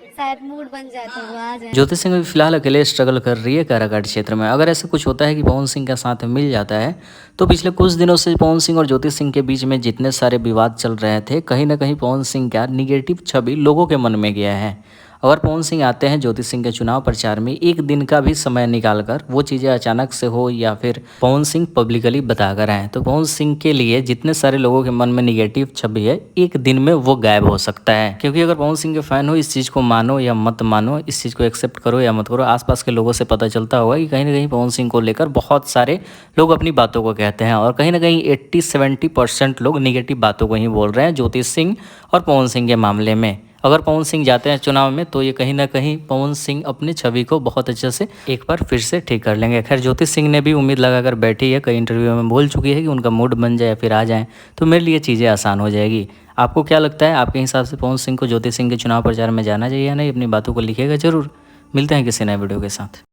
शायद मूड बन जाए तो वो आ जाए। ज्योति सिंह अभी फिलहाल अकेले स्ट्रगल कर रही है काराकाट क्षेत्र में। अगर ऐसा कुछ होता है कि पवन सिंह का साथ मिल जाता है तो पिछले कुछ दिनों से पवन सिंह और ज्योति सिंह के बीच में जितने सारे विवाद चल रहे थे, कहीं ना कहीं पवन सिंह का निगेटिव छवि लोगों के मन में गया है। अगर पवन सिंह आते हैं ज्योति सिंह के चुनाव प्रचार में एक दिन का भी समय निकालकर, वो चीज़ें अचानक से हो या फिर पवन सिंह पब्लिकली बताकर आए, तो पवन सिंह के लिए जितने सारे लोगों के मन में निगेटिव छवि है एक दिन में वो गायब हो सकता है। क्योंकि अगर पवन सिंह के फैन हो, इस चीज़ को मानो या मत मानो, इस चीज़ को एक्सेप्ट करो या मत करो, आसपास के लोगों से पता चलता होगा कि कहीं ना कहीं पवन सिंह को लेकर बहुत सारे लोग अपनी बातों को कहते हैं और कहीं ना कहीं 80-70% लोग निगेटिव बातों को ही बोल रहे हैं ज्योति सिंह और पवन सिंह के मामले में। अगर पवन सिंह जाते हैं चुनाव में तो ये कहीं ना कहीं पवन सिंह अपनी छवि को बहुत अच्छे से एक बार फिर से ठीक कर लेंगे। खैर, ज्योति सिंह ने भी उम्मीद लगाकर बैठी है, कई इंटरव्यू में बोल चुकी है कि उनका मूड बन जाए या फिर आ जाए तो मेरे लिए चीज़ें आसान हो जाएगी। आपको क्या लगता है, आपके हिसाब से पवन सिंह को ज्योति सिंह के चुनाव प्रचार में जाना चाहिए या नहीं? अपनी बातों को लिखिएगा जरूर। मिलते हैं किसी नए वीडियो के साथ।